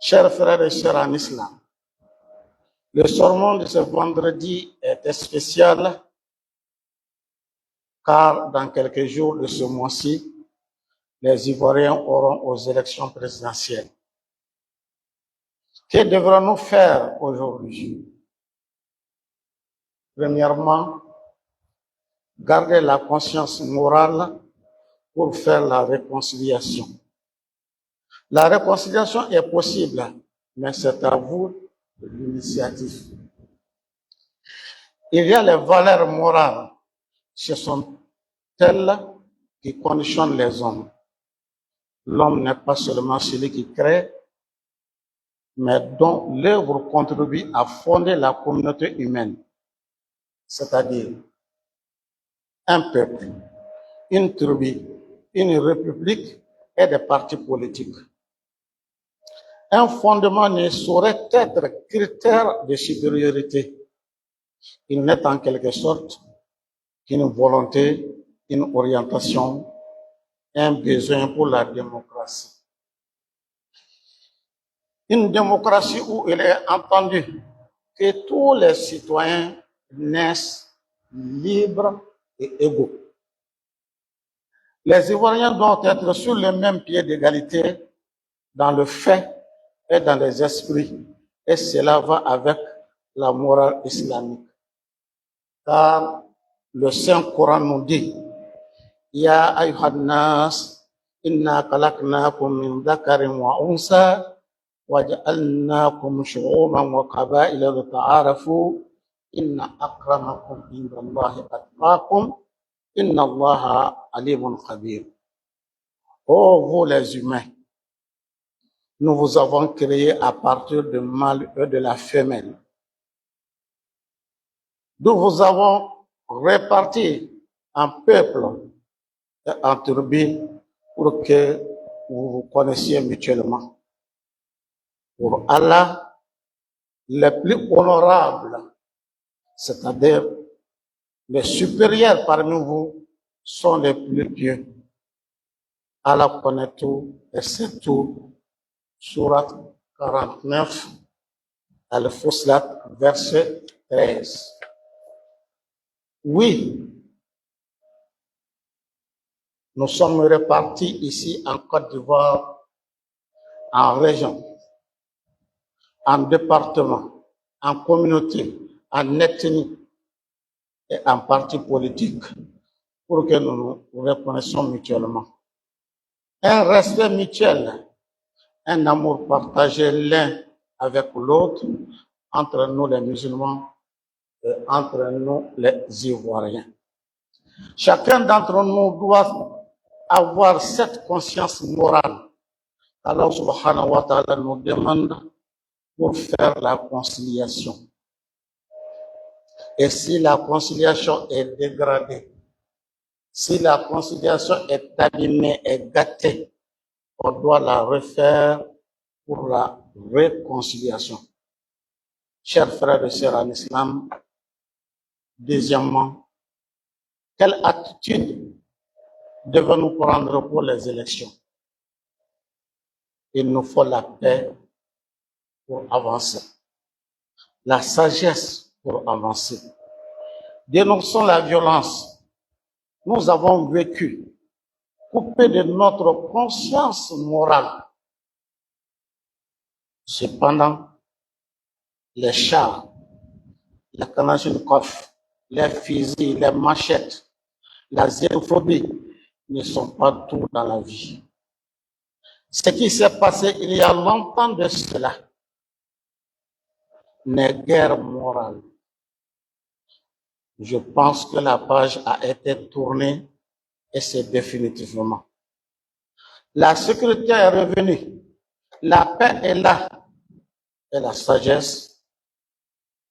Chers frères et sœurs en islam, le sermon de ce vendredi était spécial car dans quelques jours de ce mois-ci, les Ivoiriens auront aux élections présidentielles. Que devrons-nous faire aujourd'hui? Premièrement, garder la conscience morale pour faire la réconciliation. La réconciliation est possible, mais c'est à vous l'initiative. Il y a les valeurs morales, ce sont elles qui conditionnent les hommes. L'homme n'est pas seulement celui qui crée, mais dont l'œuvre contribue à fonder la communauté humaine, c'est-à-dire un peuple, une tribu, une république et des partis politiques. Un fondement ne saurait être critère de supériorité. Il n'est en quelque sorte qu'une volonté, une orientation, un besoin pour la démocratie. Une démocratie où il est entendu que tous les citoyens naissent libres et égaux. Les Ivoiriens doivent être sur le même pied d'égalité dans le fait et dans les esprits, et cela va avec la morale islamique. Car le Saint-Coran nous dit Ya ayyuhan nas, inna khalaqnakum min dhakarin wa unsa waja'alnakum shu'uban wa qaba'ila lita'arafu inna akramakum indallahi atqakum inna Allaha alimun khabir. Oh vous les humains, nous vous avons créés à partir du mâle et de la femelle. Nous vous avons répartis en peuple et en tribus pour que vous vous connaissiez mutuellement. Pour Allah, les plus honorables, c'est-à-dire les supérieurs parmi vous, sont les plus pieux. Allah connaît tout et sait tout. Surat 49, Al-Fuslat, verset 13. Oui, nous sommes répartis ici en Côte d'Ivoire, en région, en département, en communauté, en ethnie et en parti politique pour que nous nous reconnaissions mutuellement. Un respect mutuel, un amour partagé l'un avec l'autre entre nous les musulmans et entre nous les Ivoiriens. Chacun d'entre nous doit avoir cette conscience morale. Allah subhanahu wa ta'ala nous demande pour faire la conciliation. Et si la conciliation est dégradée, si la conciliation est abîmée et gâtée, on doit la refaire pour la réconciliation. Chers frères et sœurs en islam, deuxièmement, quelle attitude devons-nous prendre pour les élections? Il nous faut la paix pour avancer, la sagesse pour avancer. Dénonçons la violence. Nous avons vécu coupés de notre conscience morale. Cependant, les chars, les Kalachnikov, les fusils, les machettes, la xénophobie ne sont pas tout dans la vie. Ce qui s'est passé il y a longtemps de cela n'est guère morale. Je pense que la page a été tournée et c'est définitivement. La sécurité est revenue, la paix est là et la sagesse.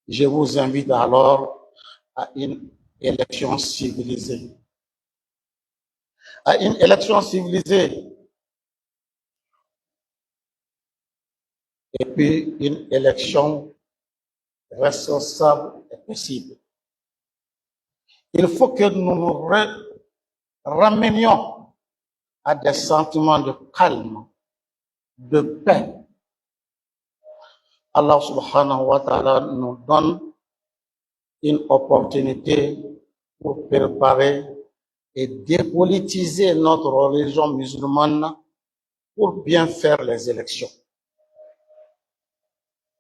Je vous invite alors à une élection civilisée. À une élection civilisée et puis une élection responsable et possible. Il faut que nous nous ramenions à des sentiments de calme, de paix. Allah subhanahu wa ta'ala nous donne une opportunité pour préparer et dépolitiser notre religion musulmane pour bien faire les élections.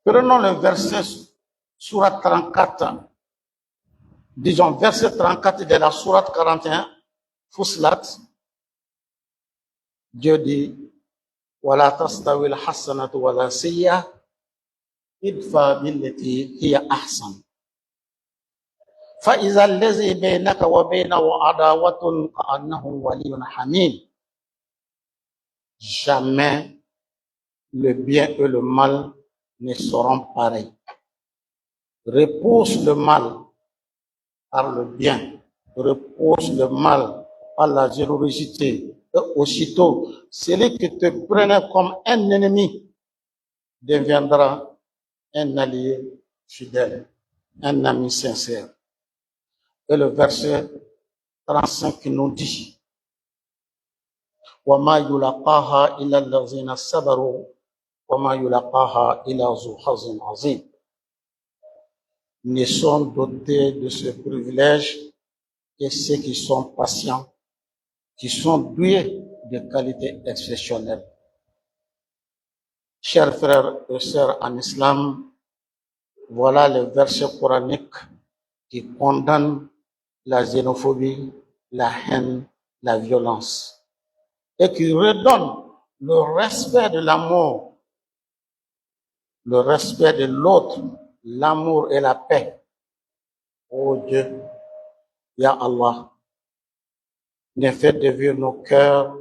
Prenons le verset Surat 34, disons verset 34 de la Surat 41, Fussilat. Dieu dit, وَلَا تَسْتَوِي الْحَسَنَةُ وَلَا سِيِّئَةُ ادْفَعْ بِالَّتِي هِيَ أَحْسَنُ فَإِذَا الَّذِي بَيْنَكَ وَبَيْنَهُ عَدَاوَةٌ كَأَنَّهُ وَلِيٌّ حَمِيمٌ. Jamais le bien et le mal ne seront pareils. Repousse le mal par le bien, repousse le mal par la générosité. Et aussitôt, celui qui te prenait comme un ennemi deviendra un allié fidèle, un ami sincère. Et le verset 35 nous dit, وَمَا يُلَقَّاهَا إِلَّا الَّذِينَ صَبَرُوا وَمَا يُلَقَّاهَا إِلَّا ذُو حَظٍّ عَظِيمٍ. Ne sont dotés de ce privilège que ceux qui sont patients, qui sont doués de qualités exceptionnelles. Chers frères et sœurs en islam, voilà le verset coranique qui condamne la xénophobie, la haine, la violence, et qui redonne le respect de l'amour, le respect de l'autre, l'amour et la paix. Oh Dieu, Ya Allah, ne fais dévier nos cœurs,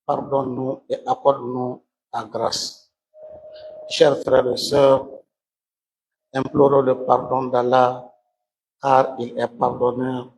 pardonne-nous et accorde-nous ta grâce. Chers frères et sœurs, implorons le pardon d'Allah, car il est pardonneur